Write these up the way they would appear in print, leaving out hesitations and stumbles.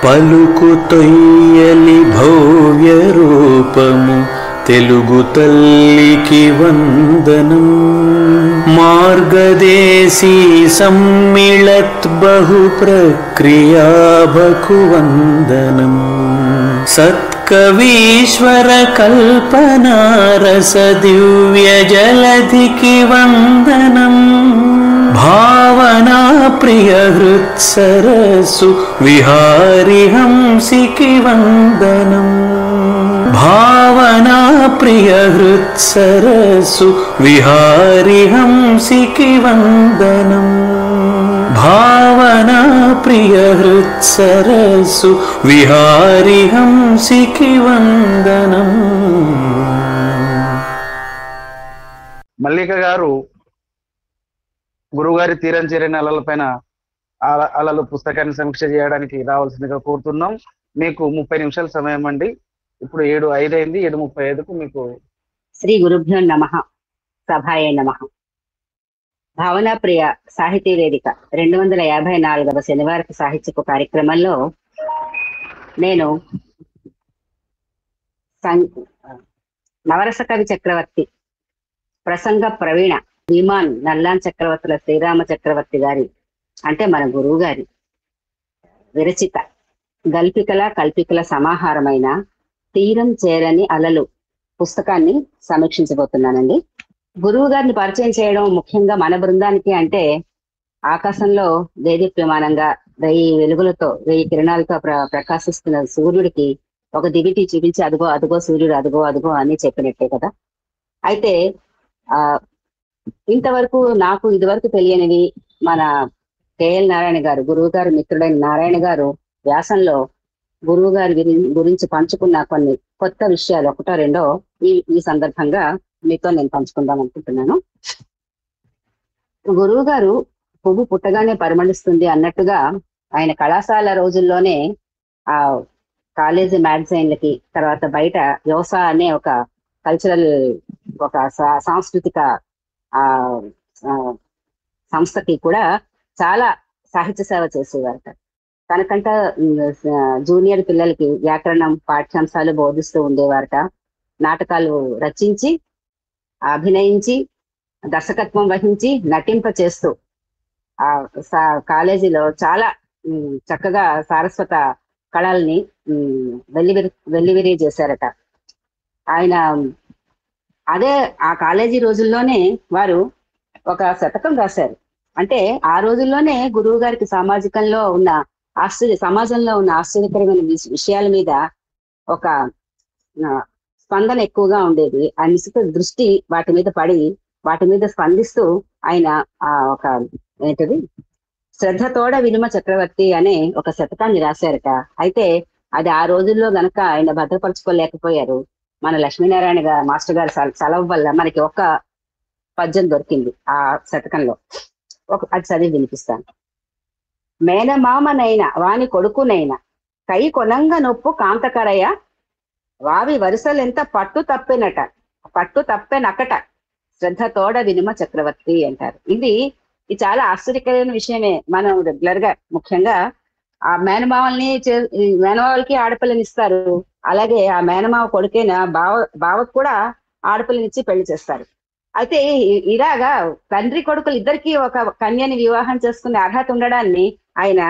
పలుకు తొయ్యలి భవ్య రూపము తెలుగు తల్లికి వందనం. మార్గదేశీ సమ్మిళత్ బహు ప్రక్రియాభకు వందనం. సత్కవీశ్వర కల్పనారస దివ్య జలధికి వందనం. భావనా ప్రియ హృత్సరసు విహారి హంసికి వందనం. భావనా ప్రియ హృత్సరసు విహారి హంసికి వందనం. భావనా ప్రియ హృత్సరసు విహారి హంసికి వందనం. మల్లిక గారు గురువుగారి తీరం చేరిన అలలపైన అలలు పుస్తకాన్ని సమీక్ష చేయడానికి రావాల్సిందిగా కోరుతున్నాం. మీకు 30 నిమిషాల సమయం అండి. ఇప్పుడు 7:05 అయింది. 7:35కు మీకు. శ్రీ గురుభ్యో నమః. సభాయే నమః. భావనా ప్రియ సాహితీ వేదిక 254వ శనివారపు సాహిత్యపు కార్యక్రమంలో నేను నవరస కవి చక్రవర్తి ప్రసంగ ప్రవీణ విమాన్ నల్లాన్ చక్రవర్తుల శ్రీరామ చక్రవర్తి గారి అంటే మన గురువు గారి విరచిత గల్పికల కల్పికల సమాహారమైన తీరం చేరని అలలు పుస్తకాన్ని సమీక్షించబోతున్నానండి. గురువు గారిని పరిచయం చేయడం ముఖ్యంగా మన బృందానికి అంటే ఆకాశంలో దేదీప్యమానంగా 1000 వెలుగులతో 1000 కిరణాలతో ప్రకాశిస్తున్న సూర్యుడికి ఒక దివిటి చూపించి అదుగో అదుగో సూర్యుడు అదుగో అదుగో అని చెప్పినట్టే కదా. అయితే ఇంతవరకు నాకు ఇదివరకు తెలియనివి మన కేఎల్ నారాయణ గారు గురువు గారు మిత్రుడైన నారాయణ గారు వ్యాసంలో గురువు గారి గురించి పంచుకున్న కొన్ని కొత్త విషయాలు ఒకటో రెండో ఈ సందర్భంగా మీతో నేను పంచుకుందాం అనుకుంటున్నాను. గురువు గారు పువ్వు పుట్టగానే పరిమళిస్తుంది అన్నట్టుగా ఆయన కళాశాల రోజుల్లోనే ఆ కాలేజీ మ్యాగజైన్లకి తర్వాత బయట యోసా అనే ఒక కల్చరల్ ఒక సాంస్కృతిక సంస్థకి కూడా చాలా సాహిత్య సేవ చేసేవారట. తనకంట జూనియర్ పిల్లలకి వ్యాకరణం పాఠ్యాంశాలు బోధిస్తూ ఉండేవారట. నాటకాలు రచించి అభినయించి దర్శకత్వం వహించి నటింప చేస్తూ ఆ కాలేజీలో చాలా చక్కగా సారస్వత కళల్ని వెల్లివిరి చేశారట. ఆయన అదే ఆ కాలేజీ రోజుల్లోనే వారు ఒక శతకం రాశారు. అంటే ఆ రోజుల్లోనే గురువు గారికి సమాజంలో ఉన్న ఆశ్చర్యకరమైన విషయాల మీద ఒక స్పందన ఎక్కువగా ఉండేది. ఆ నిశిత దృష్టి వాటి మీద పడి వాటి మీద స్పందిస్తూ ఆయన ఒక ఏంటది శ్రద్ధతోడ వినుమ చక్రవర్తి అనే ఒక శతకాన్ని రాశారట. అయితే అది ఆ రోజుల్లో గనక ఆయన భద్రపరచుకోలేకపోయారు. మన లక్ష్మీనారాయణ మాస్టర్ గారి సెలవు వల్ల మనకి ఒక పద్యం దొరికింది ఆ శతకంలో. అది చదివి వినిపిస్తాను. మేనమామనైన వాని కొడుకునైనా కై కొనంగ నొప్పు కాంతకరయ్య వావి వరుసలెంత పట్టు తప్పెనకట శ్రద్ధతోడ వినుమ చక్రవర్తి అంటారు. ఇది చాలా ఆశ్చర్యకరమైన విషయమే. మనం రెగ్యులర్ గా ముఖ్యంగా ఆ మేనమావలకి ఆడపిల్లని ఇస్తారు. అలాగే ఆ మేనమావ కొడుకైన బావకు కూడా ఆడపిల్లనిచ్చి పెళ్లి చేస్తారు. అయితే ఇలాగా తండ్రి కొడుకులు ఇద్దరికి ఒక కన్యని వివాహం చేసుకునే అర్హత ఉండడాన్ని ఆయన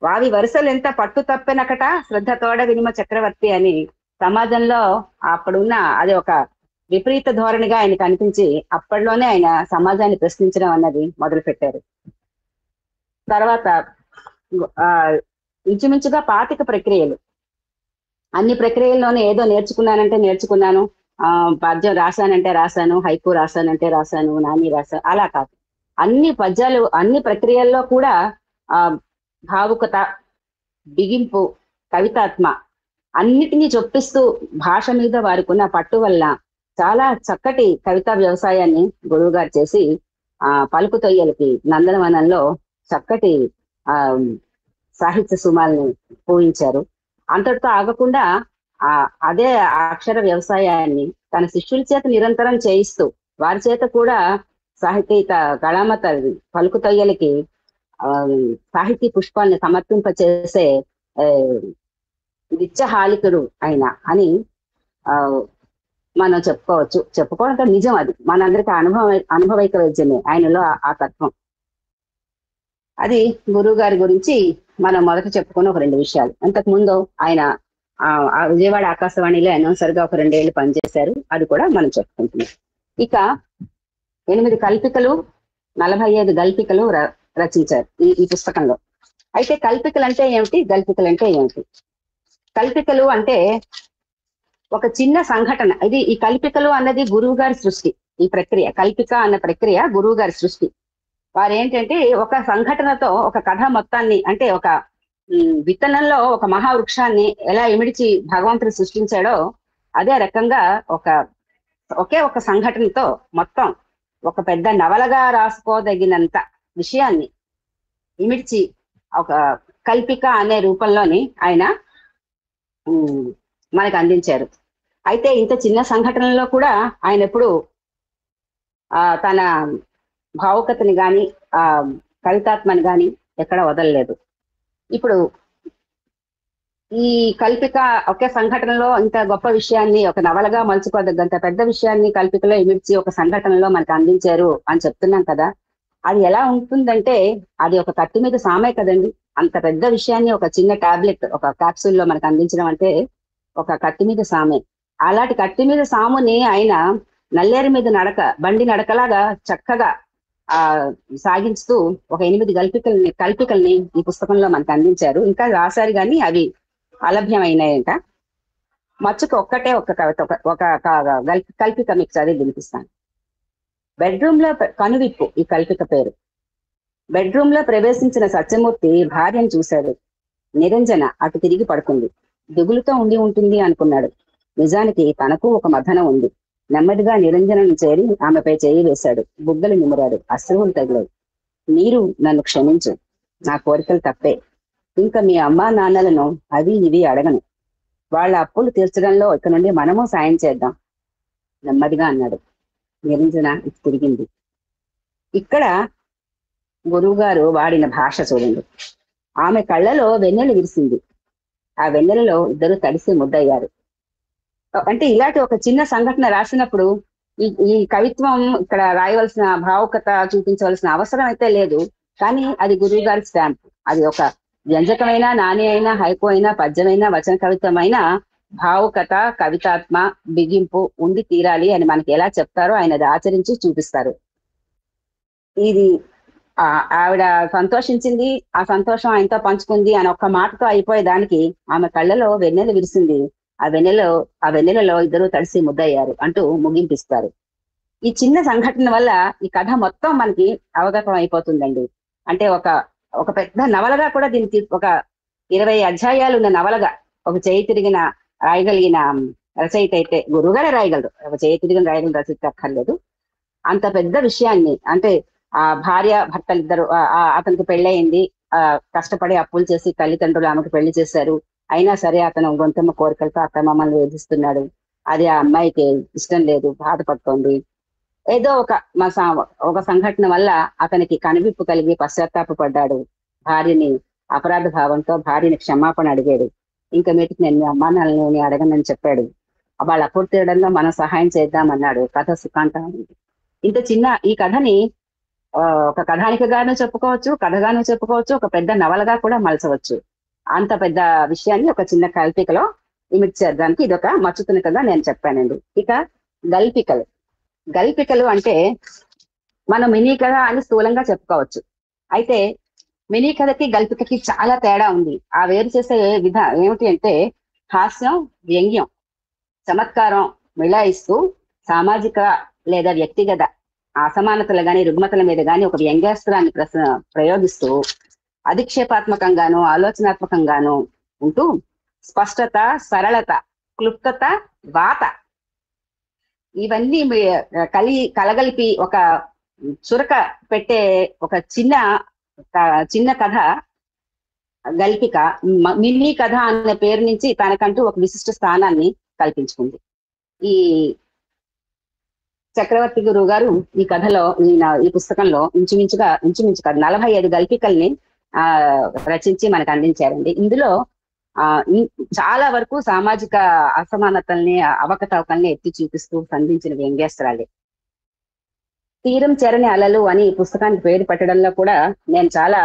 వావి వరుసలు ఎంత పట్టు తప్పెనకట శ్రద్ధతోడ వినుమ చక్రవర్తి అని సమాజంలో అప్పుడున్న అది ఒక విపరీత ధోరణిగా ఆయన కనిపించి అప్పట్లోనే ఆయన సమాజాన్ని ప్రశ్నించడం అన్నది మొదలు పెట్టారు. తర్వాత ఇంచుమించుగా 25 ప్రక్రియలు, అన్ని ప్రక్రియల్లోనే ఏదో నేర్చుకున్నానంటే నేర్చుకున్నాను, పద్యం రాశానంటే రాశాను, హైకు రాశానంటే రాశాను, నాని రాశాను, అలా కాదు. అన్ని పద్యాలు అన్ని ప్రక్రియల్లో కూడా భావుకత, బిగింపు, కవితాత్మ అన్నిటినీ చొప్పిస్తూ భాష మీద వారికి ఉన్న పట్టు వల్ల చాలా చక్కటి కవితా వ్యవసాయాన్ని గురువు గారు చేసి పలుకు తొయ్యలకి నందనవనంలో చక్కటి సాహిత్య సుమాల్ని పూయించారు. అంతటితో ఆగకుండా అదే అక్షర వ్యవసాయాన్ని తన శిష్యుల చేత నిరంతరం చేయిస్తూ వారి చేత కూడా సాహితీత కళామత పలుకు తొయ్యలకి సాహితీ పుష్పాలను సమర్పింప చేసే నిత్యహాలికుడు ఆయన అని ఆ మనం చెప్పుకోవడంతో నిజం. అది మనందరికి అనుభవైక వైద్యమే ఆయనలో ఆ తత్వం. అది గురువు గారి గురించి మనం మొదట చెప్పుకున్న ఒక 2 విషయాలు. అంతకు ముందు ఆయన ఆ విజయవాడ ఆకాశవాణిలో అనౌన్సర్ గా ఒక 2 ఏళ్ళు పనిచేశారు. అది కూడా మనం చెప్పుకుంటున్నాం. ఇక 8 కల్పికలు 45 గల్పికలు రచించారు ఈ పుస్తకంలో. అయితే కల్పికలు అంటే ఏమిటి, గల్పికలు అంటే ఏమిటి? కల్పికలు అంటే ఒక చిన్న సంఘటన. ఇది ఈ కల్పికలు అన్నది గురువు గారి సృష్టి. ఈ ప్రక్రియ కల్పిక అన్న ప్రక్రియ గురువు గారి సృష్టి. వారు ఏంటంటే ఒక సంఘటనతో ఒక కథ మొత్తాన్ని, అంటే ఒక విత్తనంలో ఒక మహావృక్షాన్ని ఎలా ఇమిడిచి భగవంతుడు సృష్టించాడో అదే రకంగా ఒకే ఒక సంఘటనతో మొత్తం ఒక పెద్ద నవలగా రాసుకోదగినంత విషయాన్ని ఇమిడ్చి ఒక కల్పిక అనే రూపంలోని ఆయన మనకు అందించారు. అయితే ఇంత చిన్న సంఘటనలో కూడా ఆయన ఎప్పుడు తన భావుకతని గాని కవితాత్మని గాని ఎక్కడ వదలలేదు. ఇప్పుడు ఈ కల్పిక ఒకే సంఘటనలో ఇంత గొప్ప విషయాన్ని ఒక నవలగా మలుచుకోదగ్గంత పెద్ద విషయాన్ని కల్పికలో ఇమిడ్చి ఒక సంఘటనలో మనకు అందించారు అని చెప్తున్నాం కదా. అది ఎలా ఉంటుందంటే అది ఒక కత్తి మీద సామే కదండి. అంత పెద్ద విషయాన్ని ఒక చిన్న టాబ్లెట్, ఒక క్యాప్సూల్లో మనకు అందించడం అంటే ఒక కత్తి మీద సామే. అలాంటి కత్తి మీద సాముని ఆయన నల్లేరు మీద బండి నడకలాగా చక్కగా సాగించుతూ ఒక 8 కల్పికల్ని ఈ పుస్తకంలో మనకు అందించారు. ఇంకా రాశారు కానీ అవి అలభ్యమైనాయంట. మచ్చుకు ఒక్కటే ఒక కవిత, ఒక కల్పిక మీకు చదివి వినిపిస్తాను. బెడ్రూమ్ లో కనువిప్పు ఈ కల్పిక పేరు. బెడ్రూమ్ లో ప్రవేశించిన సత్యమూర్తి భార్యను చూశాడు. నిరంజన అటు తిరిగి పడుకుంది. దిగులుతో ఉండి ఉంటుంది అనుకున్నాడు. నిజానికి తనకు ఒక మథనం ఉంది. నెమ్మదిగా నిరంజనను చేరి ఆమెపై చేయి వేశాడు. బుగ్గలు నిమిరాడు. అశ్రువులు తగిలాయి. మీరు నన్ను క్షమించు, నా కోరికలు తప్పే. ఇంకా మీ అమ్మా నాన్నలను అవి ఇవి అడగను. వాళ్ళ అప్పులు తీర్చడంలో ఇక నుండి మనము సాయం చేద్దాం నెమ్మదిగా అన్నాడు. నిరంజన తిరిగింది. ఇక్కడ గురువు గారు వాడిన భాష చూడండి. ఆమె కళ్ళలో వెన్నెలు విరిసింది. ఆ వెన్నెలలో ఇద్దరు తడిసి ముద్దయ్యారు. అంటే ఇలాంటి ఒక చిన్న సంఘటన రాసినప్పుడు ఈ కవిత్వం ఇక్కడ రాయవలసిన భావుకత చూపించవలసిన అవసరం అయితే లేదు. కానీ అది గురువు గారి స్టాంప్. అది ఒక వ్యంజకమైన, నాణ్య అయినా, హైకు అయినా, పద్యమైనా, వచన కవిత్వమైన భావుకత, కవితాత్మ, బిగింపు ఉండి తీరాలి అని మనకి ఎలా చెప్తారో ఆయన అది ఆచరించి చూపిస్తారు. ఇది ఆవిడ సంతోషించింది, ఆ సంతోషం ఆయనతో పంచుకుంది అని ఒక్క మాటతో అయిపోయేదానికి ఆమె కళ్ళలో వెన్నెలు విరిసింది. ఆ వెన్నెలలో ఇద్దరు తడిసి ముద్దయ్యారు అంటూ ముగింపిస్తారు. ఈ చిన్న సంఘటన వల్ల ఈ కథ మొత్తం మనకి అవగతం అయిపోతుందండి. అంటే ఒక పెద్ద నవలగా కూడా దీనికి ఒక 20 అధ్యాయాలు ఉన్న నవలగా ఒక చేయి తిరిగిన రాయగలిగిన రచయిత అయితే గురువుగారే రాయగలరు. ఒక చేయి తిరిగిన రాయగలిగిన రచయిత అక్కర్లేదు. అంత పెద్ద విషయాన్ని, అంటే ఆ భార్య భర్తలు ఇద్దరు, అతనికి పెళ్ళయింది, కష్టపడి అప్పులు చేసి తల్లిదండ్రులు ఆమెకు పెళ్లి చేశారు. అయినా సరే అతను గొంతమ్మ కోరికలతో అత్త మమ్మల్ని వేధిస్తున్నాడు. అది ఆ అమ్మాయికి ఇష్టం లేదు, బాధపడుతోంది. ఏదో ఒక సంఘటన వల్ల అతనికి కనువిప్పు కలిగి పశ్చాత్తాపడ్డాడు. భార్యని అపరాధ భావంతో భార్యని క్షమాపణ అడిగాడు. ఇంకా మీటికి నేను మీ అమ్మానాలని అడగనని చెప్పాడు. వాళ్ళ అప్పుడు తీయడంలో మనం సహాయం చేద్దామన్నాడు. కథ సుఖాంతం. ఇంత చిన్న ఈ కథని ఒక కథానికగాను చెప్పుకోవచ్చు, కథగాను చెప్పుకోవచ్చు, ఒక పెద్ద నవలగా కూడా మలచవచ్చు. అంత పెద్ద విషయాన్ని ఒక చిన్న కల్పికలో ఇమిట్ చేద్దానికి ఇదొక మచ్చుతునికగా నేను చెప్పానండి. ఇక గల్పికలు అంటే మనం మినీ కథ అని స్థూలంగా చెప్పుకోవచ్చు. అయితే మినీ కథకి గల్పికకి చాలా తేడా ఉంది. ఆ వేరు చేసే ఏమిటి అంటే హాస్యం, వ్యంగ్యం, చమత్కారం మిళాయిస్తూ సామాజిక లేదా వ్యక్తిగత అసమానతలు గాని రుగ్మతల మీద గాని ఒక వ్యంగ్యాస్త్రాన్ని ప్రయోగిస్తూ అధిక్షేపాత్మకంగాను ఆలోచనాత్మకంగాను ఉంటూ స్పష్టత, సరళత, క్లుప్తత, వాత ఇవన్నీ కలగలిపి ఒక చురక పెట్టే ఒక చిన్న కథ గల్పిక. మినీ కథ అనే పేరు నుంచి తనకంటూ ఒక విశిష్ట స్థానాన్ని కల్పించుకుంది. ఈ చక్రవర్తి గురువు గారు ఈ కథలో ఈ పుస్తకంలో ఇంచుమించుగా 45 గల్పికల్ని రచించి మనకు అందించారండి. ఇందులో చాలా వరకు సామాజిక అసమానతల్ని అవకతవకల్ని ఎత్తి చూపిస్తూ సంధించిన వ్యంగ్యాస్త్రాలే. తీరం చెరని అలలు అని ఈ పుస్తకానికి పేరు పెట్టడంలో కూడా నేను చాలా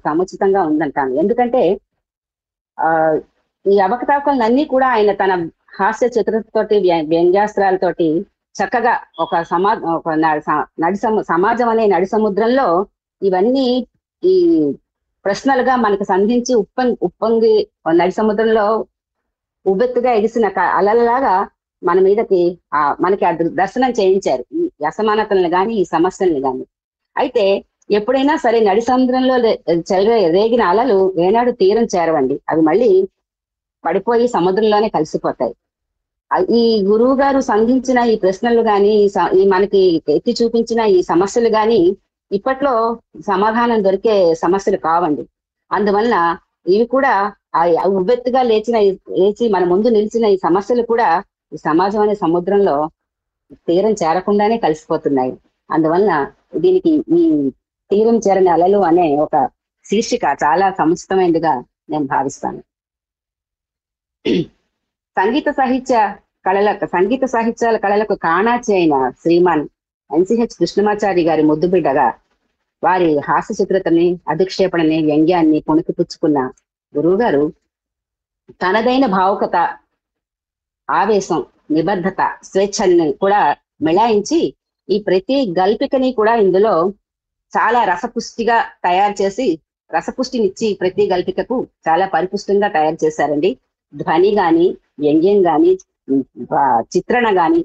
సముచితంగా ఉందంటాను. ఎందుకంటే ఈ అవకతవకలన్నీ కూడా ఆయన తన హాస్య చతురతతోటి వ్యంగ్యాస్త్రాలతోటి చక్కగా ఒక సమాజం అనే నడి సముద్రంలో ఇవన్నీ ఈ ప్రశ్నలుగా మనకు సంధించి ఉప్పొంగి నడి సముద్రంలో ఉవ్వెత్తుగా ఎగిసిన అలలలాగా మన మీదకి మనకి దర్శనం చేయించారు ఈ అసమానతలను గాని ఈ సమస్యల్ని గాని. అయితే ఎప్పుడైనా సరే నడి సముద్రంలో రేగిన అలలు ఏనాడు తీరం చేరవండి, అవి మళ్ళీ పడిపోయి సముద్రంలోనే కలిసిపోతాయి. ఈ గురువు గారు సంధించిన ఈ ప్రశ్నలు గాని ఈ మనకి ఎత్తి చూపించిన ఈ సమస్యలు గాని ఇప్పట్లో సమాధానం దొరికే సమస్యలు కావండి. అందువల్ల ఇవి కూడా ఉవ్వెత్తుగా లేచి మన ముందు నిలిచిన ఈ సమస్యలు కూడా ఈ సమాజం అనే సముద్రంలో తీరం చేరకుండానే కలిసిపోతున్నాయి. అందువల్ల దీనికి ఈ తీరం చేరని అలలు అనే ఒక శీర్షిక చాలా సముచితమైనదిగా నేను భావిస్తాను. సంగీత సాహిత్యాల కళలకు కాణాచి అయిన శ్రీమాన్ ఎన్సిహెచ్ కృష్ణమాచారి గారి ముద్దుబిడ్డగా వారి హాస్య చిత్రతని, అధిక్షేపణని, వ్యంగ్యాన్ని పుణికిపుచ్చుకున్న గురువు గారు తనదైన భావుకత, ఆవేశం, నిబద్ధత, స్వేచ్ఛని కూడా మిళాయించి ఈ ప్రతి గల్పికని కూడా ఇందులో చాలా రసపుష్టిగా తయారు చేసి, రసపుష్టినిచ్చి ప్రతి గల్పికకు చాలా పరిపుష్టంగా తయారు చేశారండి. ధ్వని గాని, వ్యంగ్యం గాని, చిత్రణ గాని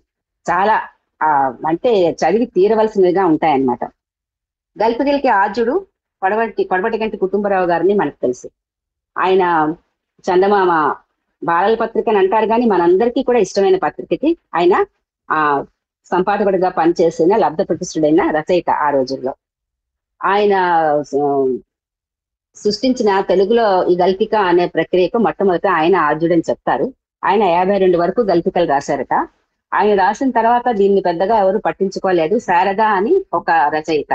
చాలా అంటే చదివి తీరవలసినవిగా ఉంటాయన్నమాట. గల్పికలకి ఆద్యుడు కొడవటిగంటి కుటుంబరావు గారిని మనకు తెలుసు. ఆయన చందమామ బాలల పత్రికని అంటారు కానీ మనందరికీ కూడా ఇష్టమైన పత్రికకి ఆయన సంపాదకుడిగా పనిచేసిన లబ్ధ ప్రతిష్ఠుడైన రచయిత. ఆ రోజుల్లో ఆయన సృష్టించిన తెలుగులో ఈ గల్పిక అనే ప్రక్రియకు మొట్టమొదట ఆయన ఆద్యుడని చెప్తారు. ఆయన 52 వరకు గల్పికలు రాశారట. ఆయన రాసిన తర్వాత దీన్ని పెద్దగా ఎవరు పట్టించుకోలేదు. శారద అని ఒక రచయిత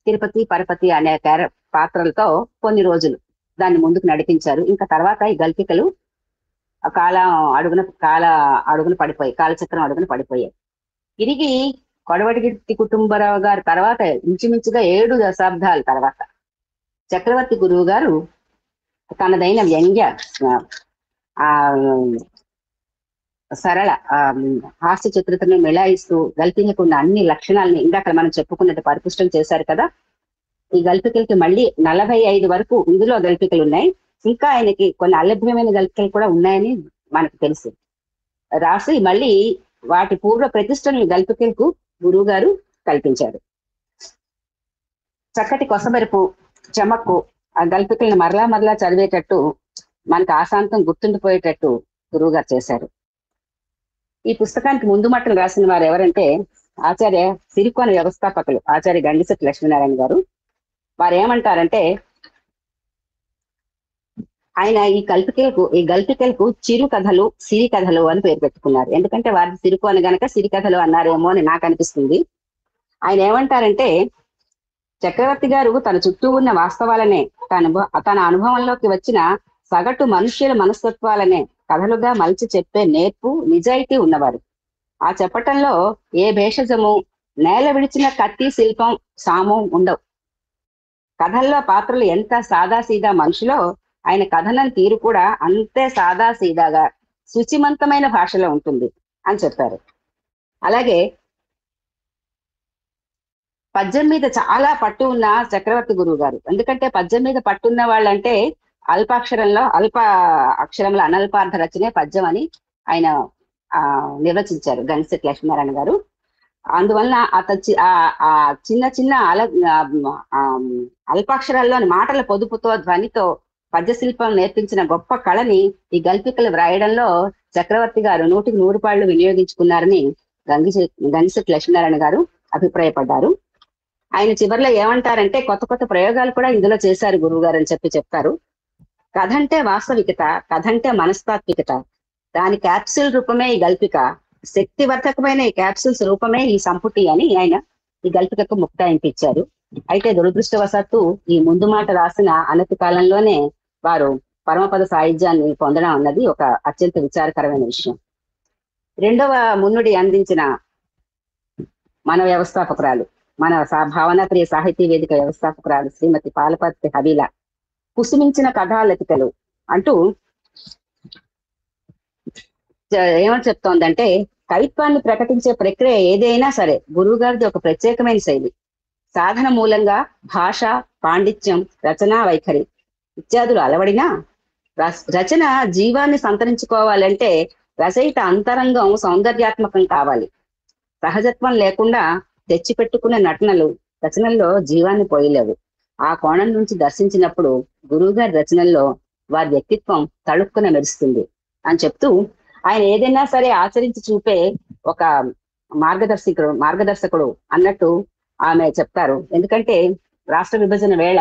తిరుపతి, పరపతి అనే పాత్రలతో కొన్ని రోజులు దాన్ని ముందుకు నడిపించారు. ఇంకా తర్వాత ఈ గల్పికలు కాల అడుగున పడిపోయాయి, కాలచక్రం అడుగున పడిపోయాయి. తిరిగి కొడవటిగంటి కుటుంబరావు గారు తర్వాత ఇంచుమించుగా 7 దశాబ్దాల తర్వాత చక్రవర్తి గురువు గారు తనదైన వ్యంగ్య సరళ హాస్య చిత్రతను మిళాయిస్తూ గల్పికకు ఉన్న అన్ని లక్షణాలని ఇందాక మనం చెప్పుకున్నట్టు పరిపుష్టం చేశారు కదా. ఈ గల్పికలకి మళ్ళీ 45 వరకు ఇందులో గల్పికలు ఉన్నాయి. ఇంకా ఆయనకి కొన్ని అలభ్యమైన గల్పికలు కూడా ఉన్నాయని మనకు తెలుసు. రాసి మళ్ళీ వాటి పూర్వ ప్రతిష్టను గల్పికలకు గురువు గారు కల్పించారు. చక్కటి కొసమెరుపు, చెమక్కు ఆ గల్పికలను మరలా చదివేటట్టు, మనకు ఆశాంతం గుర్తుండిపోయేటట్టు గురువు గారు చేశారు. ఈ పుస్తకానికి ముందు మట్టలు రాసిన వారు ఎవరంటే ఆచార్య సిరికోన వ్యవస్థాపకులు ఆచార్య గండిశెట్టి లక్ష్మీనారాయణ గారు. వారు ఏమంటారంటే ఆయన ఈ గల్పికలకు చిరు కథలు, సిరి కథలు అని పేరు పెట్టుకున్నారు. ఎందుకంటే వారి సిరికోన గనక సిరి కథలు అన్నారేమో అని నాకు అనిపిస్తుంది. ఆయన ఏమంటారంటే చక్రవర్తి గారు తన చుట్టూ ఉన్న వాస్తవాలనే తన అనుభవంలోకి వచ్చిన సగటు మనుష్యుల మనస్తత్వాలనే కథలుగా మలిచి చెప్పే నేర్పు, నిజాయితీ ఉన్నవారు. ఆ చెప్పటంలో ఏ భేషజము, నేల విడిచిన కత్తి, శిల్పం, సామం ఉండవు. కథల్లో పాత్రలు ఎంత సాదాసీదా మనుషులో ఆయన కథనం తీరు కూడా అంతే సాదాసీదాగా శుచిమంతమైన భాషలో ఉంటుంది అని చెప్పారు. అలాగే పద్యం మీద చాలా పట్టు ఉన్న చక్రవర్తి గురువు గారు. ఎందుకంటే పద్యం మీద పట్టున్న వాళ్ళంటే అల్ప అక్షరంలో అనల్పార్థ రచనే పద్యం అని ఆయన నిర్వచించారు గండిశెట్టి లక్ష్మీనారాయణ గారు. అందువలన ఆ చిన్న అల్పాక్షరాల్లోని మాటల పొదుపుతో, ధ్వనితో పద్యశిల్పం నేర్పించిన గొప్ప కళని ఈ గల్పికలు వ్రాయడంలో చక్రవర్తి గారు 100కి 100 పాళ్ళు వినియోగించుకున్నారని గండిశెట్టి లక్ష్మీనారాయణ గారు అభిప్రాయపడ్డారు. ఆయన చివరిలో ఏమంటారంటే కొత్త ప్రయోగాలు కూడా ఇందులో చేశారు గురువు గారు అని చెప్తారు. కథ అంటే వాస్తవికత, కథ అంటే మనస్తాత్వికత, దాని క్యాప్సూల్ రూపమే ఈ గల్పిక, శక్తివర్ధకమైన ఈ క్యాప్సూల్స్ రూపమే ఈ సంపుటి అని ఆయన ఈ గల్పికకు ముక్తాయింపు ఇచ్చారు. అయితే దురదృష్టవశాత్తు ఈ ముందు మాట రాసిన అనతి కాలంలోనే వారు పరమపద సాహిత్యాన్ని పొందడం అన్నది ఒక అత్యంత విచారకరమైన విషయం. రెండవ మున్నుడి అందించిన మన వ్యవస్థాపకురాలు, మన భావనా ప్రియ సాహితీ వేదిక వ్యవస్థాపకురాలు శ్రీమతి పాలపర్తి హబీల కుసుమించిన కథాలతికలు అంటూ ఏమని చెప్తోందంటే, కవిత్వాన్ని ప్రకటించే ప్రక్రియ ఏదైనా సరే గురువు గారిది ఒక ప్రత్యేకమైన శైలి. సాధన మూలంగా భాష, పాండిత్యం, రచనా వైఖరి ఇత్యాదులు అలవడినా రచన జీవాన్ని సంతరించుకోవాలంటే రచయిత అంతరంగం సౌందర్యాత్మకం కావాలి. సహజత్వం లేకుండా తెచ్చిపెట్టుకున్న నటనలు రచనల్లో జీవాన్ని పోయలేవు. ఆ కోణం నుంచి దర్శించినప్పుడు గురువుగారి రచనల్లో వారి వ్యక్తిత్వం తళుక్కున మెరుస్తుంది అని చెప్తూ, ఆయన ఏదైనా సరే ఆచరించి చూపే ఒక మార్గదర్శకుడు అన్నట్టు ఆమె చెప్తారు. ఎందుకంటే రాష్ట్ర విభజన వేళ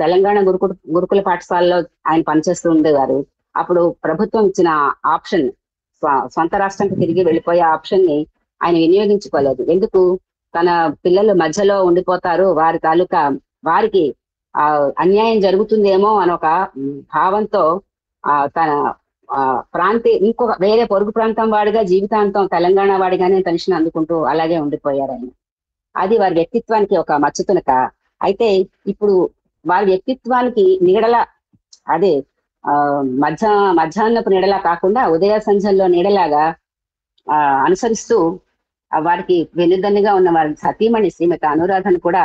తెలంగాణ గురుకుల పాఠశాలలో ఆయన పనిచేస్తూ ఉండేవారు. అప్పుడు ప్రభుత్వం ఇచ్చిన ఆప్షన్, సొంత రాష్ట్రానికి తిరిగి వెళ్ళిపోయే ఆప్షన్ ని ఆయన వినియోగించుకోలేదు. ఎందుకు? తన పిల్లలు మధ్యలో ఉండిపోతారు, వారికి అన్యాయం జరుగుతుందేమో అని ఒక భావంతో తన ఇంకొక వేరే పొరుగు ప్రాంతం వాడిగా జీవితాంతం తెలంగాణ వాడిగానే పెన్షన్ అందుకుంటూ అలాగే ఉండిపోయారు ఆయన. అది వారి వ్యక్తిత్వానికి ఒక మచ్చుతునక. అయితే ఇప్పుడు వారి వ్యక్తిత్వానికి నీడల, అదే మధ్యాహ్నపు నీడలా కాకుండా ఉదయ సంధ్యల్లో నీడలాగా అనుసరిస్తూ వారికి వెన్నుదన్నుగా ఉన్న వారి సతీమణి శ్రీమతి అనురాధను కూడా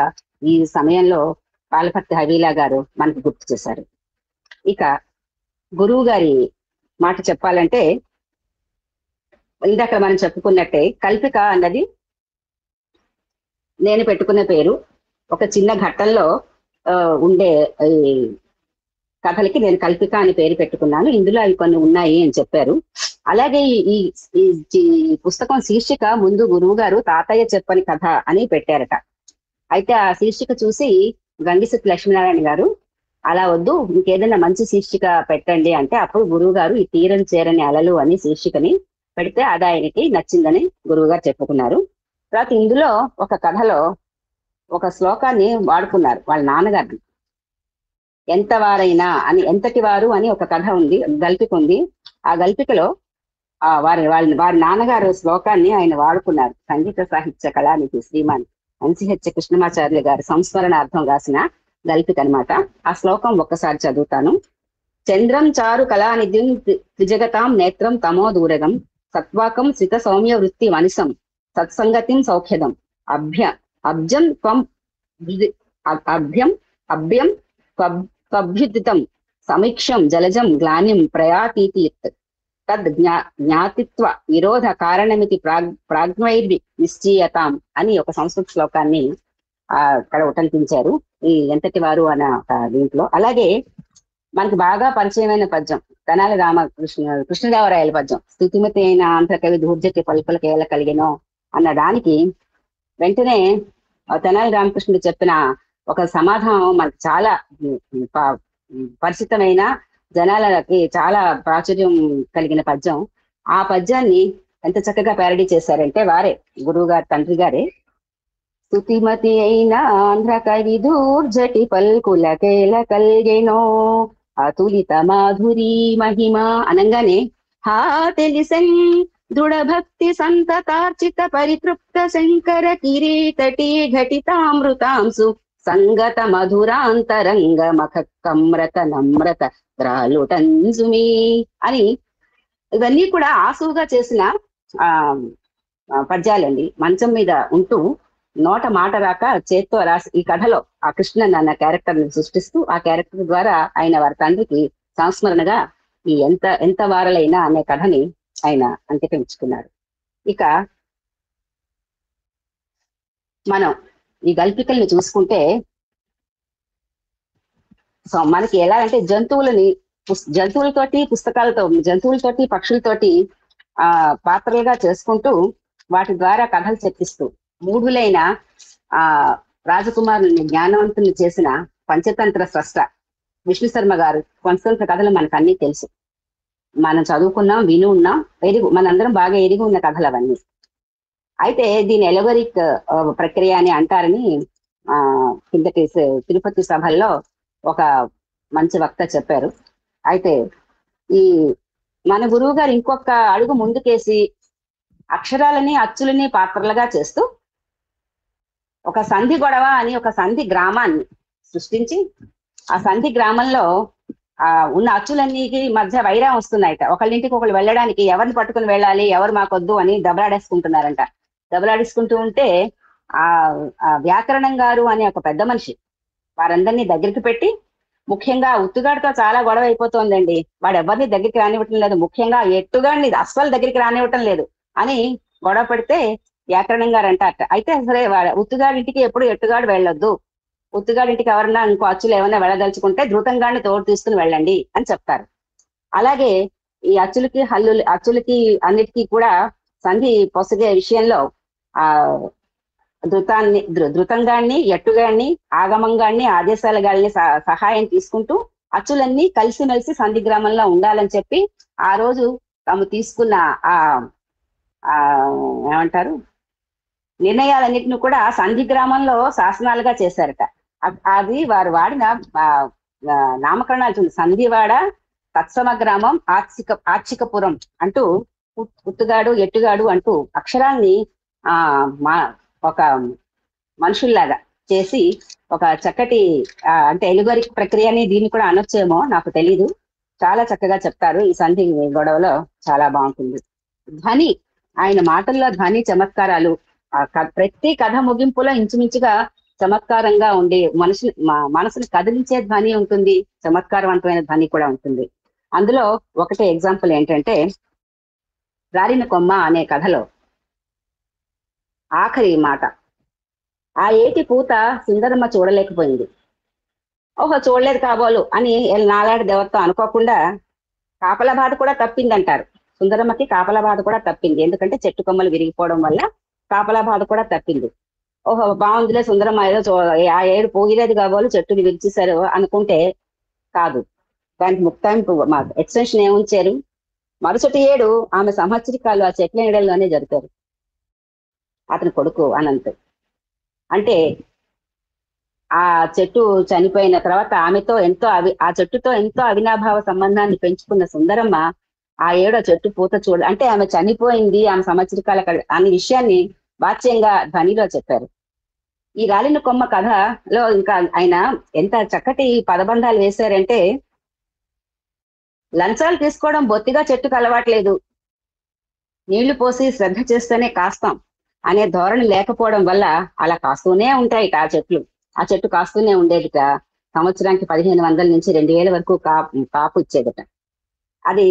ఈ సమయంలో పాలపర్తి హబీలా గారు మనకు గుర్తు చేశారు. ఇక గురువు గారి మాట చెప్పాలంటే, ఇందాక మనం చెప్పుకున్నట్టే కల్పిక అన్నది నేను పెట్టుకున్న పేరు. ఒక చిన్న ఘట్టంలో ఉండే కథలకి నేను కల్పిక అని పేరు పెట్టుకున్నాను. ఇందులో అవి కొన్ని ఉన్నాయి అని చెప్పారు. అలాగే ఈ పుస్తకం శీర్షిక ముందు గురువు గారు తాతయ్య చెప్పని కథ అని పెట్టారట. అయితే ఆ శీర్షిక చూసి గంగిశెట్టి లక్ష్మీనారాయణ గారు, అలా వద్దు, ఇంకేదైనా మంచి శీర్షిక పెట్టండి అంటే, అప్పుడు గురువు గారు ఈ తీరం చేరని అలలు అని శీర్షికని పెడితే అది ఆయనకి నచ్చిందని గురువు గారు చెప్పుకున్నారు. తర్వాత ఇందులో ఒక కథలో ఒక శ్లోకాన్ని వాడుకున్నారు వాళ్ళ నాన్నగారిని. ఎంతటి వారు అని ఒక కథ ఉంది, గల్పిక ఉంది. ఆ గల్పికలో వారి నాన్నగారు శ్లోకాన్ని ఆయన వాడుకున్నారు. సంగీత సాహిత్య కళానిధి శ్రీమాన్ NCH కృష్ణమాచార్య గారు సంస్మరణార్థం రాసిన గల్పిక అనమాట. ఆ శ్లోకం ఒక్కసారి చదువుతాను. చంద్రం చారు కళానిధిం త్రిజగతాం నేత్రం తమో దూరగం సత్వాకం శ్రిత సౌమ్య వృత్తి వనిసం సత్సంగతిం సౌఖ్యదం అభ్యం త్వభ్యుదితం సమీక్షం జలజం గ్లానిం ప్రయాతీతి తద్ జ్ఞాతిత్వ విరోధ కారణమితి ప్రాజ్ఞైర్వి నిశ్చీయతాం అని ఒక సంస్కృత శ్లోకాన్ని అక్కడ ఉటంకించారు ఈ ఎంతటి వారు అన్న దీంట్లో. అలాగే మనకి బాగా పరిచయమైన పద్యం తెనాలి కృష్ణదేవరాయల పద్యం, స్థుతిమతి అయిన ఆంధ్రకవి దూర్జటి పలుకులకు ఏల కలిగినో అన్న దానికి వెంటనే తెనాలి రామకృష్ణుడు చెప్పిన ఒక సమాధానం మనకు చాలా పరిచితమైన, జనాలకి చాలా ప్రాచుర్యం కలిగిన పద్యం. ఆ పద్యాన్ని ఎంత చక్కగా ప్యారడీ చేశారంటే వారే, గురువు గారు తండ్రి గారే. స్తుతిమతి అయిన ఆంధ్ర కవి దూర్జటి పల్కులకేల కల్గెనో అతులిత మాధురీ మహిమ అనంగానే హా తెలిసెన్ దృఢ భక్తి సంతతార్చిత పరితృప్త శంకర కిరీటటి ఘటితామృతాంసు సంగత మధురాంతరంగ మఖకమ్రత నమ్రత ద్రాలుటంజుమి అని, ఇవన్నీ కూడా ఆసువుగా చేసిన పద్యాలండి. మంచం మీద ఉంటూ నోట మాట రాక చేత్తో రాసి ఈ కథలో ఆ కృష్ణన్ అన్న క్యారెక్టర్ ని సృష్టిస్తూ ఆ క్యారెక్టర్ ద్వారా ఆయన వారి తండ్రికి సంస్మరణగా ఈ ఎంత వారలైనా అనే కథని ఆయన అంకితమించుకున్నారు. ఇక మనం ఈ గల్పికల్ని చూసుకుంటే సో మనకి ఎలా అంటే జంతువులతోటి పక్షులతోటి పాత్రలుగా చేసుకుంటూ వాటి ద్వారా కథలు చెప్పిస్తూ మూఢులైన రాజకుమారుల్ని జ్ఞానవంతుల్ని చేసిన పంచతంత్ర స్రష్ట విష్ణు శర్మ గారు పంచతంత్ర కథలు మనకు అన్ని తెలుసు, మనం చదువుకున్నాం, విని ఉన్నాం, మనందరం బాగా ఎరిగి ఉన్న కథలు అవన్నీ. అయితే దీని ఎలగరిక్ ప్రక్రియ అని అంటారని కిందటి తిరుపతి సభల్లో ఒక మంచి వక్త చెప్పారు. అయితే ఈ మన గురువు గారు ఇంకొక అడుగు ముందుకేసి అక్షరాలని అచ్చులని పాత్రలుగా చేస్తూ ఒక సంధి గొడవ అని ఒక సంధి గ్రామాన్ని సృష్టించి ఆ సంధి గ్రామంలో ఉన్న అచ్చులన్నికి మధ్య వైరం వస్తున్నాయట. ఒకళ్ళింటికి ఒకళ్ళు వెళ్ళడానికి ఎవరిని పట్టుకుని వెళ్ళాలి, ఎవరు మాకొద్దు అని దెబ్బలాడేసుకుంటున్నారంట. దెబ్బలాడేసుకుంటూ ఉంటే ఆ వ్యాకరణం గారు అనే ఒక పెద్ద మనిషి వారందరినీ దగ్గరికి పెట్టి, ముఖ్యంగా ఉత్తుగాడితో చాలా గొడవ అయిపోతుందండి, వాడు ఎవరిని దగ్గరికి రానివ్వటం లేదు, ముఖ్యంగా ఎట్టుగాడిని అస్సలు దగ్గరికి రానివ్వటం లేదు అని గొడవ పెడితే వ్యాకరణం గారు అంటారట, అయితే సరే ఉత్తుగాడింటికి ఎప్పుడు ఎట్టుగాడు వెళ్ళొద్దు, ఉత్తుగాడింటికి ఎవరన్నా ఇంకో అచ్చులు ఏమైనా వెళ్ళదలుచుకుంటే ధృతంగాడిని తోడు తీసుకుని వెళ్ళండి అని చెప్తారు. అలాగే ఈ అచ్చులకి అన్నిటికీ కూడా సంధి పొసగే విషయంలో ఆ ధృతంగాన్ని, ఎట్టుగాడిని, ఆగమంగాన్ని, ఆదేశాల గాడిని సహాయం తీసుకుంటూ అచ్చులన్నీ కలిసిమెలిసి సంధి గ్రామంలో ఉండాలని చెప్పి ఆ రోజు తాము తీసుకున్న ఏమంటారు నిర్ణయాలన్నిటిని కూడా సంధి గ్రామంలో శాసనాలుగా చేశారట. అది వారు వాడిన నామకరణాలు చూడండి. సంధివాడ, తత్సమ గ్రామం, ఆర్చికపురం అంటూ ఉత్తుగాడు, ఎట్టుగాడు అంటూ అక్షరాల్ని ఒక మనుషుల్లాగా చేసి ఒక చక్కటి అంటే ఎలుగరి ప్రక్రియని దీన్ని కూడా అనొచ్చేమో నాకు తెలీదు, చాలా చక్కగా చెప్తారు. ఈ సంధి గొడవలో చాలా బాగుంటుంది. ధ్వని, ఆయన మాటల్లో ధ్వని చమత్కారాలు, ప్రతి కథ ముగింపులో ఇంచుమించుగా చమత్కారంగా ఉండి మనసుని కదిలించే ధ్వని ఉంటుంది, చమత్కారవంతమైన ధ్వని కూడా ఉంటుంది. అందులో ఒకటే ఎగ్జాంపుల్ ఏంటంటే రాలిన కొమ్మ అనే కథలో ఆఖరి మాట, ఆ ఏటి పూత సుందరమ్మ చూడలేకపోయింది. ఓహో చూడలేదు కాబోలు అని నాలాడి దేవతతో అనుకోకుండా కాపల బాధ కూడా తప్పింది అంటారు. సుందరమ్మకి కాపల బాధ కూడా తప్పింది, ఎందుకంటే చెట్టు కొమ్మలు విరిగిపోవడం వల్ల కాపల బాధ కూడా తప్పింది. ఓహో బాగుందిలే సుందరమ్మ ఏదో ఆ ఏడు పోగిలేదు కాబోలు చెట్టుని విరిచేశారు అనుకుంటే కాదు, దానికి ముక్తాయింపు ఎక్స్టెన్షన్ ఏముంచారు, మరుసటి ఏడు ఆమె సంవత్సరికాలు ఆ చెట్ల నీడల్లోనే జరిపారు అతని కొడుకు అనంత్. అంటే ఆ చెట్టు చనిపోయిన తర్వాత ఆమెతో ఆ చెట్టుతో ఎంతో అవినాభావ సంబంధాన్ని పెంచుకున్న సుందరమ్మ ఆ ఏడో చెట్టు పూత అంటే ఆమె చనిపోయింది, ఆమె సంవత్సరికాల అనే విషయాన్ని వాచ్యంగా ధ్వనిలో చెప్పారు. ఈ రాలిన కొమ్మ కథలో ఇంకా ఆయన ఎంత చక్కటి పదబంధాలు వేశారంటే, లంచాలు తీసుకోవడం బొత్తిగా చెట్టుకు అలవాట్లేదు, నీళ్లు పోసి శ్రద్ధ చేస్తేనే కాస్తాం అనే ధోరణి లేకపోవడం వల్ల అలా కాస్తూనే ఉంటాయి ఆ చెట్టు కాస్తూనే ఉండేదిట. సంవత్సరానికి 1500 నుంచి 2000 వరకు కాపు ఇచ్చేదట. అది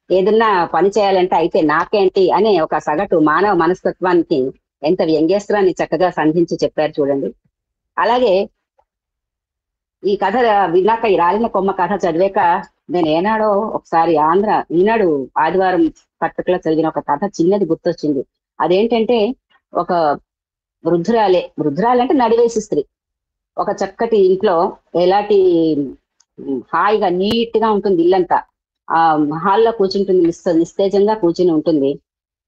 ఏదన్నా పని చేయాలంటే అయితే నాకేంటి అనే ఒక సగటు మానవ మనస్తత్వానికి ఎంత వ్యంగ్యాస్త్రాన్ని చక్కగా సంధించి చెప్పారు చూడండి. అలాగే ఈ కథ విన్నాక, ఈ రాలిన కొమ్మ కథ చదివాక నేను ఏనాడో ఒకసారి ఈనాడు ఆదివారం పత్రికలో చదివిన ఒక కథ చిన్నది గుర్తొచ్చింది. అదేంటంటే ఒక వృద్ధురాలంటే నడివేసి స్త్రీ ఒక చక్కటి ఇంట్లో ఎలాంటి హాయిగా నీట్ గా ఉంటుంది ఇల్లంతా, ఆ హాల్లో కూర్చుంటుంది, నిస్తేజంగా కూర్చుని ఉంటుంది.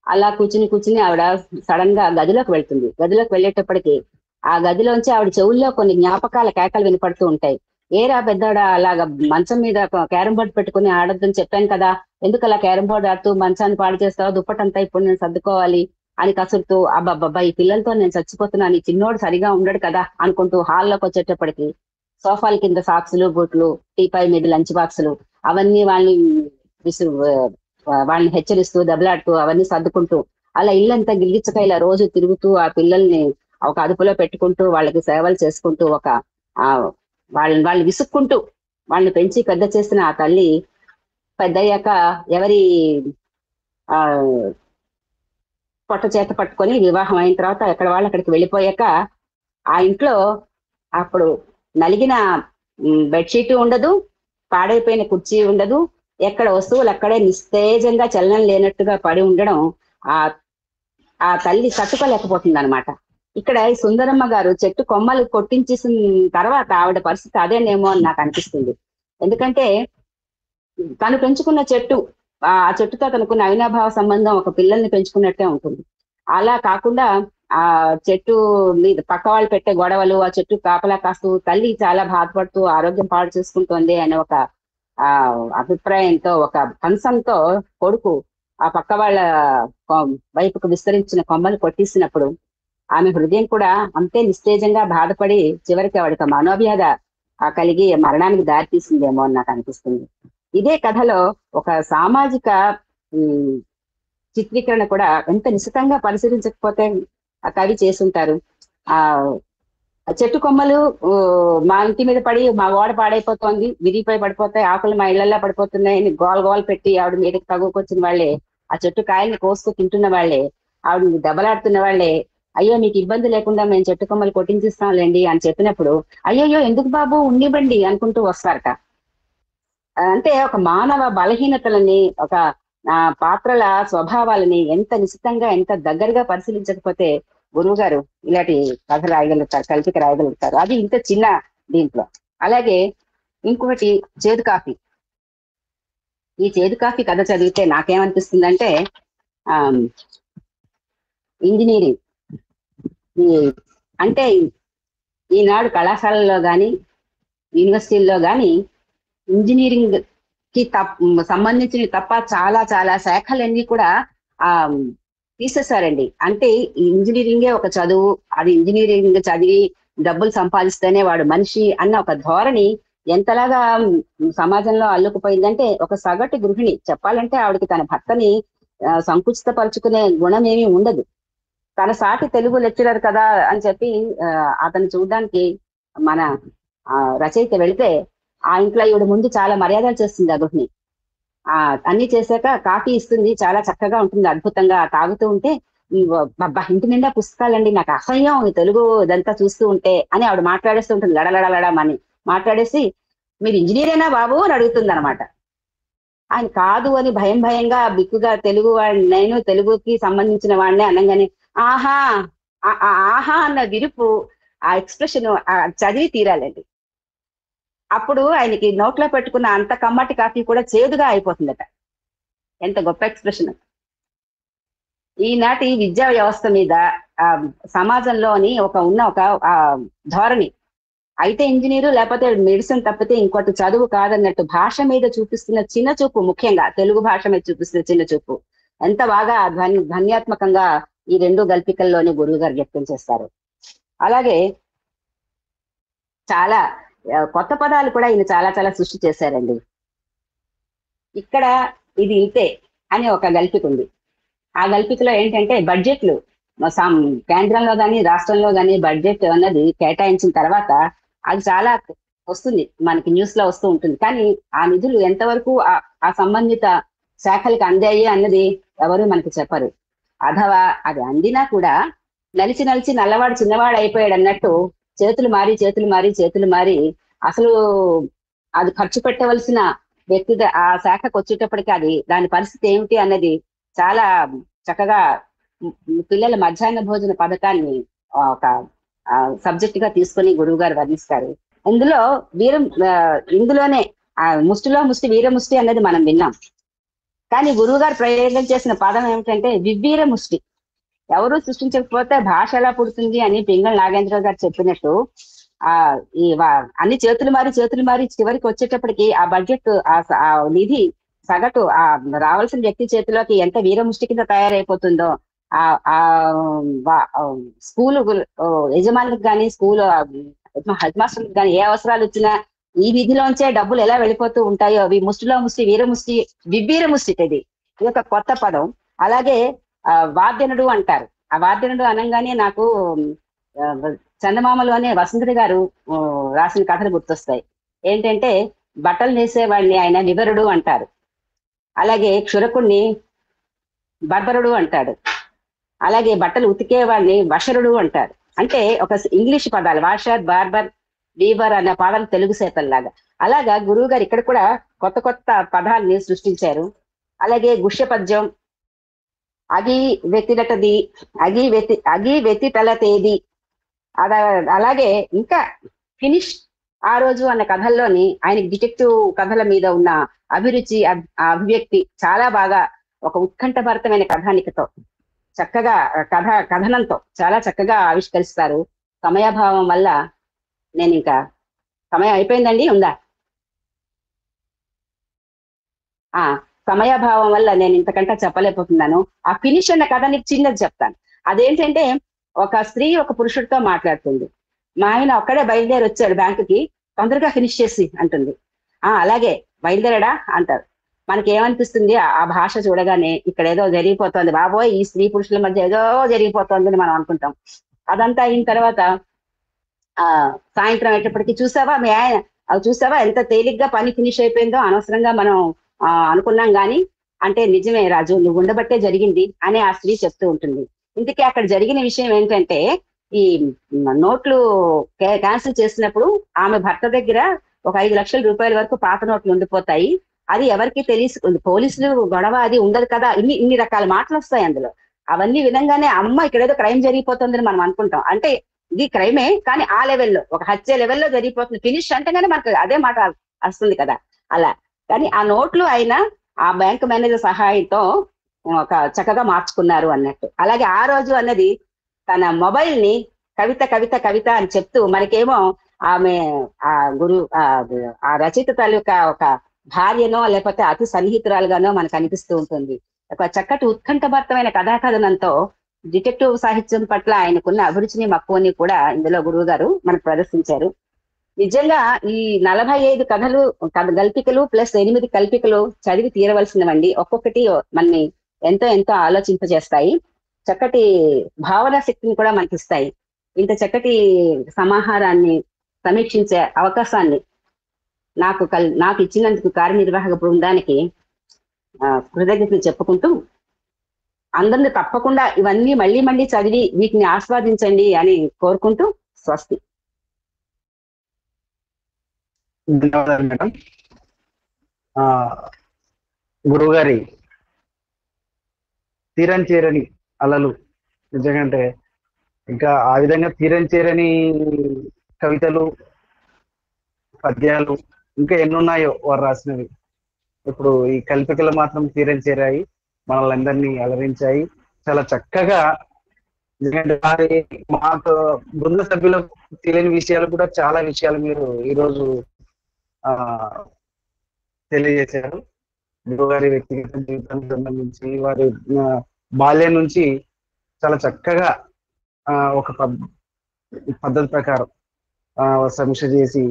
అలా కూర్చుని ఆవిడ సడన్ గా గదిలోకి వెళ్తుంది. గదిలోకి వెళ్ళేటప్పటికి ఆ గదిలోంచి ఆవిడ చెవుల్లో కొన్ని జ్ఞాపకాల కేకలు వినపడుతూ ఉంటాయి. ఏరా పెద్దవాడ అలాగా మంచం మీద క్యారం బోర్డు పెట్టుకుని ఆడొద్దని చెప్పాను కదా, ఎందుకు అలా క్యారం బోర్డు ఆడుతూ మంచాన్ని పాడు చేస్తావు, దుప్పటంతా ఇప్పుడు నేను సర్దుకోవాలి అని కసురుతూ, అబ్బాబ్బా ఈ పిల్లలతో నేను చచ్చిపోతున్నాను, ఈ చిన్నోడు సరిగా ఉండడు కదా అనుకుంటూ హాల్లోకి వచ్చేటప్పటికి సోఫాల కింద సాక్సులు, బూట్లు, టీపాయ్ మీద లంచ్ బాక్సులు అవన్నీ వాళ్ళని హెచ్చరిస్తూ దెబ్బలాడుతూ అవన్నీ సర్దుకుంటూ అలా ఇల్లంతా గిల్గిచ్చక ఇలా రోజు తిరుగుతూ ఆ పిల్లల్ని ఒక అదుపులో పెట్టుకుంటూ వాళ్ళకి సేవలు చేసుకుంటూ వాళ్ళని విసుక్కుంటూ వాళ్ళని పెంచి పెద్ద చేసిన ఆ తల్లి పెద్దయ్యాక ఎవరి పొట్ట చేత పట్టుకొని వివాహం అయిన తర్వాత ఎక్కడ వాళ్ళు అక్కడికి వెళ్ళిపోయాక ఆ ఇంట్లో అప్పుడు నలిగిన బెడ్షీట్ ఉండదు, పాడైపోయిన కుర్చీ ఉండదు, ఎక్కడ వస్తువులు అక్కడే నిస్తేజంగా చలనం లేనట్టుగా పడి ఉండడం ఆ తల్లి తట్టుకోలేకపోతుంది అనమాట. ఇక్కడ ఈ సుందరమ్మ గారు చెట్టు కొమ్మలు కొట్టించేసిన తర్వాత ఆవిడ పరిస్థితి అదేనేమో అని నాకు అనిపిస్తుంది. ఎందుకంటే తను పెంచుకున్న చెట్టు, ఆ చెట్టుతో తనకున్న అవినాభావ సంబంధం ఒక పిల్లల్ని పెంచుకున్నట్టే ఉంటుంది. అలా కాకుండా ఆ చెట్టు మీద పక్క వాళ్ళు పెట్టే గొడవలు, ఆ చెట్టు కాపలా కాస్తూ తల్లి చాలా బాధపడుతూ ఆరోగ్యం పాడు చేసుకుంటోంది అనే ఒక ఆ అభిప్రాయంతో, ఒక కంసంతో కొడుకు ఆ పక్క వాళ్ళ వైపుకు విస్తరించిన కొమ్మలు కొట్టేసినప్పుడు ఆమె హృదయం కూడా అంతే నిస్తేజంగా బాధపడి చివరికి ఆవిడకి మనోవ్యాధ కలిగి మరణానికి దారితీసిందేమో అని నాకు అనిపిస్తుంది. ఇదే కథలో ఒక సామాజిక చిత్రీకరణ కూడా ఎంత నిశితంగా పరిశీలించకపోతే ఆ కవి చేసుంటారు. ఆ చెట్టు కొమ్మలు మా ఇంటి మీద పడి మా ఓడ పాడైపోతోంది, విరిగిపోయి పడిపోతాయి, ఆకులు మా ఇళ్లలో పడిపోతున్నాయని గోల పెట్టి ఆవిడ మీదకి తగుకొచ్చిన వాళ్ళే, ఆ చెట్టు కాయల్ని కోసుకు తింటున్న వాళ్ళే, ఆవిడ దెబ్బలాడుతున్న వాళ్ళే అయ్యో మీకు ఇబ్బంది లేకుండా మేము చెట్టు కొమ్మలు కొట్టించిస్తాంలేండి అని చెప్పినప్పుడు అయ్యయ్యో ఎందుకు బాబు ఉండివ్వండి అనుకుంటూ వస్తారట. అంటే ఒక మానవ బలహీనతలని, ఒక పాత్రల స్వభావాలని ఎంత నిశితంగా ఎంత దగ్గరగా పరిశీలించకపోతే గురువు గారు ఇలాంటి కథ రాయగలుగుతారు, కల్పిక రాయగలుగుతారు, అది ఇంత చిన్న దీంట్లో. అలాగే ఇంకొకటి చేదు కాఫీ. ఈ చేదు కాఫీ కథ చదివితే నాకేమనిపిస్తుందంటే ఇంజనీరింగ్ అంటే ఈనాడు కళాశాలల్లో కానీ యూనివర్సిటీల్లో కానీ ఇంజనీరింగ్ కి సంబంధించిన తప్ప చాలా చాలా శాఖలన్నీ కూడా తీసేశారండి. అంటే ఇంజనీరింగే ఒక చదువు, అది ఇంజనీరింగ్ చదివి డబ్బులు సంపాదిస్తేనే వాడు మనిషి అన్న ఒక ధోరణి ఎంతలాగా సమాజంలో అల్లుకుపోయిందంటే, ఒక సగటు గృహిణి చెప్పాలంటే ఆవిడకి తన భర్తని సంకుచితపరుచుకునే గుణం ఏమీ ఉండదు. తన సాటి తెలుగు లెక్చరర్ కదా అని చెప్పి అతను చూడడానికి మన రచయిత వెళితే ఆ ఇంట్లో ఈవిడ ముందు చాలా మర్యాదలు చేస్తుంది ఆ గృహిణి. అన్ని చేశాక కాఫీ ఇస్తుంది, చాలా చక్కగా ఉంటుంది, అద్భుతంగా తాగుతూ ఉంటే ఇంటి నిండా పుస్తకాలండి, నాకు అసహ్యం తెలుగు ఇదంతా చూస్తూ ఉంటే అని ఆవిడ మాట్లాడేస్తూ ఉంటుంది, లడలడలడమని మాట్లాడేసి మీరు ఇంజనీరేనా బాబు అని అడుగుతుంది అనమాట. ఆయన కాదు అని భయంగా బిక్కుగా తెలుగు వాడిని, నేను తెలుగుకి సంబంధించిన వాడిని అనగానే ఆహా ఆహా అన్న విరుపు, ఆ ఎక్స్ప్రెషన్ చదివి తీరాలండి. అప్పుడు ఆయనకి నోట్లో పెట్టుకున్న అంత కమ్మటి కాఫీ కూడా చేదుగా అయిపోతుందట. ఎంత గొప్ప ఎక్స్ప్రెషన్. ఈనాటి విద్యా వ్యవస్థ మీద సమాజంలోని ఒక ధోరణి, అయితే ఇంజనీరు లేకపోతే మెడిసిన్ తప్పితే ఇంకోటి చదువు కాదన్నట్టు భాష మీద చూపిస్తున్న చిన్న చూపు, ముఖ్యంగా తెలుగు భాష మీద చూపిస్తున్న చిన్న చూపు ఎంత బాగా ధ్వన్యాత్మకంగా ఈ రెండు గల్పికల్లోని గురువు గారు వ్యక్తం చేస్తారు. అలాగే చాలా కొత్త పదాలు కూడా ఈయన చాలా చాలా సృష్టి చేశారండి. ఇక్కడ ఇది ఇంతే అని ఒక గల్పిక ఉంది. ఆ గల్పికలో ఏంటంటే బడ్జెట్లు కేంద్రంలో కానీ రాష్ట్రంలో కానీ బడ్జెట్ అన్నది కేటాయించిన తర్వాత అది చాలా వస్తుంది, మనకి న్యూస్ లో వస్తూ ఉంటుంది. కానీ ఆ నిధులు ఎంతవరకు ఆ సంబంధిత శాఖలకు అందాయి అన్నది ఎవరు మనకి చెప్పరు. అథవా అది అందినా కూడా నలిచి నల్లవాడు చిన్నవాడు అయిపోయాడు అన్నట్టు చేతులు మారి అసలు అది ఖర్చు పెట్టవలసిన వ్యక్తి ఆ శాఖకు వచ్చేటప్పటికి అది దాని పరిస్థితి ఏమిటి అన్నది చాలా చక్కగా పిల్లల మధ్యాహ్న భోజన పథకాన్ని ఒక సబ్జెక్ట్ గా తీసుకొని గురువు గారు వర్ణిస్తారు. ఇందులోనే ముష్టిలో ముష్టి వీరముష్టి అన్నది మనం విన్నాం. కానీ గురువు గారు ప్రయోగం చేసిన పదం ఏమిటంటే వివ్వీర ముష్టి. ఎవరు సృష్టించకపోతే భాష ఎలా పుడుతుంది అని పింగళ నాగేంద్ర గారు చెప్పినట్టు అన్ని చేతులు మారి చివరికి వచ్చేటప్పటికి ఆ బడ్జెట్ ఆ నిధి సగటు రావాల్సిన వ్యక్తి చేతిలోకి ఎంత వీరముష్టి కింద తయారైపోతుందో, ఆ స్కూలు యజమానులకు కానీ స్కూల్ హెడ్ మాస్టర్లకు కానీ ఏ అవసరాలు వచ్చినా ఈ విధిలోంచే డబ్బులు ఎలా వెళ్ళిపోతూ ఉంటాయో అవి ముష్టిలో ముష్టి వీరముష్టి వివ్వీరముష్టి. ఇది ఒక కొత్త పదం. అలాగే వాద్యనుడు అంటారు. ఆ వాద్యనుడు అనగానే నాకు చందమామలోనే వసుంధర గారు రాసిన కథలు గుర్తొస్తాయి. ఏంటంటే బట్టలు నేసేవాడిని ఆయన వివరుడు అంటారు. అలాగే క్షురకుణ్ణి బర్బరుడు అంటాడు. అలాగే బట్టలు ఉతికేవాడిని వషరుడు అంటారు. అంటే ఒక ఇంగ్లీష్ పదాలు వాషర్, బార్బర్, వీవర్ అనే పదాలు తెలుగు సేతల్లాగా. అలాగా గురువు గారు ఇక్కడ కూడా కొత్త కొత్త పదాలని సృష్టించారు. అలాగే గుష్య పద్యం, అగి వెతిటది, అగి వెతిటల తేది, అలాగే ఇంకా ఫినిష్ ఆ రోజు అన్న కథల్లోని ఆయనకి డిటెక్టివ్ కథల మీద ఉన్న అభిరుచి, అభివ్యక్తి చాలా బాగా ఒక ఉత్కంఠభరితమైన కథానికతో చక్కగా కథనంతో చాలా చక్కగా ఆవిష్కరిస్తారు. సమయాభావం వల్ల నేను ఇంకా సమయం అయిపోయిందండి, ఉందా? సమయాభావం వల్ల నేను ఇంతకంటే చెప్పలేకపోతున్నాను. ఆ ఫినిష్ అన్న కథ నీకు చిన్నది చెప్తాను. అదేంటంటే, ఒక స్త్రీ ఒక పురుషుడితో మాట్లాడుతుంది. మా ఆయన ఒక్కడే బయలుదేరి వచ్చాడు బ్యాంకుకి, తొందరగా ఫినిష్ చేసి అంటుంది. అలాగే బయలుదేరాడా అంటారు. మనకి ఏమనిపిస్తుంది ఆ భాష చూడగానే, ఇక్కడ ఏదో జరిగిపోతుంది బాబోయ్, ఈ స్త్రీ పురుషుల మధ్య ఏదో జరిగిపోతుంది అని మనం అనుకుంటాం. అదంతా అయిన తర్వాత సాయంత్రం అయ్యేటప్పటికి చూసావా మీ ఆయన, అవి చూసావా ఎంత తేలిగ్గా పని ఫినిష్ అయిపోయిందో, అనవసరంగా మనం అనుకున్నాం గాని అంటే నిజమే రాజు, నువ్వు ఉండబట్టే జరిగింది అని ఆ స్త్రీ చెప్తూ ఉంటుంది. ఇందుకే అక్కడ జరిగిన విషయం ఏంటంటే, ఈ నోట్లు క్యాన్సిల్ చేసినప్పుడు ఆమె భర్త దగ్గర ఒక 5 లక్షల రూపాయల వరకు పాత నోట్లు ఉండిపోతాయి. అది ఎవరికి తెలుసు, పోలీసులు గొడవ అది ఉండదు కదా, ఇన్ని రకాల మాటలు వస్తాయి అందులో. అవన్నీ విధంగానే అమ్మ ఇక్కడ ఏదో క్రైమ్ జరిగిపోతుందని మనం అనుకుంటాం. అంటే ఇది క్రైమే, కానీ ఆ లెవెల్లో, ఒక హత్య లెవెల్లో జరిగిపోతుంది. ఫినిష్ అంటేగానే మనకు అదే మాట వస్తుంది కదా అలా. కానీ ఆ నోట్లు ఆయన ఆ బ్యాంక్ మేనేజర్ సహాయంతో ఒక చక్కగా మార్చుకున్నారు అన్నట్టు. అలాగే ఆ రోజు అన్నది తన మొబైల్ ని కవిత కవిత కవిత అని చెప్తూ, మనకేమో ఆమె ఆ రచయిత తాలూకా ఒక భార్యనో లేకపోతే అతి సన్నిహితురాలుగానో మనకు అనిపిస్తూ ఉంటుంది. ఒక చక్కటి ఉత్కంఠభరితమైన కథాకథనంతో డిటెక్టివ్ సాహిత్యం పట్ల ఆయనకున్న అభిరుచిని మక్కువని కూడా ఇందులో గురువు గారు మనకు ప్రదర్శించారు. నిజంగా ఈ 45 కథలు గల్పికలు ప్లస్ 8 కల్పికలు చదివి తీరవలసినవండి. ఒక్కొక్కటి మనని ఎంతో ఎంతో ఆలోచింపజేస్తాయి. చక్కటి భావన శక్తిని కూడా మనకి ఇస్తాయి. ఇంత చక్కటి సమాహారాన్ని సమీక్షించే అవకాశాన్ని నాకు ఇచ్చినందుకు కార్యనిర్వాహక బృందానికి కృతజ్ఞతలు చెప్పుకుంటూ, అందరిని తప్పకుండా ఇవన్నీ మళ్ళీ మళ్ళీ చదివి వీటిని ఆస్వాదించండి అని కోరుకుంటూ స్వస్తి. ధన్యవాదాలు మేడం. గురువు గారి తీరం చేరని అలలు, నిజంగా ఇంకా ఆ విధంగా తీరం చేరని కవితలు, పద్యాలు ఇంకా ఎన్నున్నాయో వారు రాసినవి. ఇప్పుడు ఈ కల్పికలు మాత్రం తీరం చేరాయి, మనల్ని అందరినీ అలరించాయి. చాలా చక్కగా, ఎందుకంటే మాకు బృంద సభ్యులకు తెలియని విషయాలు కూడా చాలా విషయాలు మీరు ఈరోజు తెలియజేశారు. గురువు గారి వ్యక్తిగత జీవితానికి సంబంధించి, వారి బాల్యం నుంచి చాలా చక్కగా ఒక పద్ధతి ప్రకారం సమీక్ష చేసి,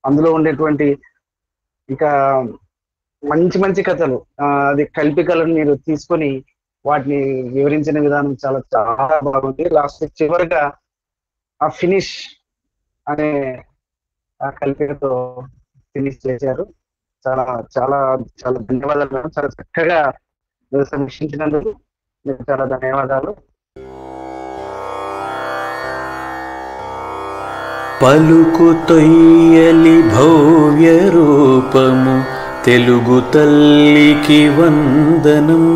అందులో ఉండేటువంటి ఇంకా మంచి మంచి కథలు, అది కల్పికలను మీరు తీసుకొని వాటిని వివరించిన విధానం చాలా చాలా బాగుంది. లాస్ట్ చివరిగా ఆ ఫినిష్ అనే ఆ కల్పికతో ఫినిష్ చేశారు. చాలా చాలా చాలా ధన్యవాదాలు మేడం. చాలా చక్కగా మీరు సమీక్షించినందుకు మీకు చాలా ధన్యవాదాలు. పలుకు తొయ్యలి భవ్య రూపము తెలుగు తల్లికి వందనం.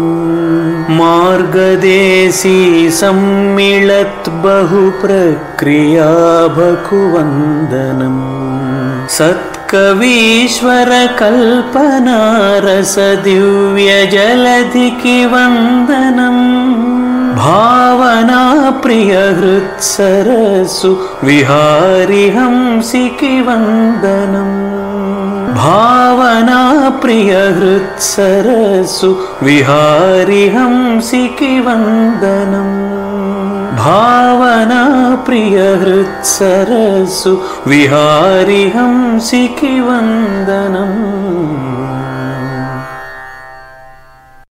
మార్గదేశీ సమ్మిళత్ బహు ప్రక్రియాభకు వందనం. సత్కవీశ్వర కల్పనారస దివ్య జలధికి వందనం. భావనా ప్రియ హృత్సరసు విహారి హంసికి వందనం. భావనా ప్రియ హృత్సరసు విహారి హంసికి వందనం. భావనా ప్రియ హృత్సరసు విహారి హంసికి వందనం.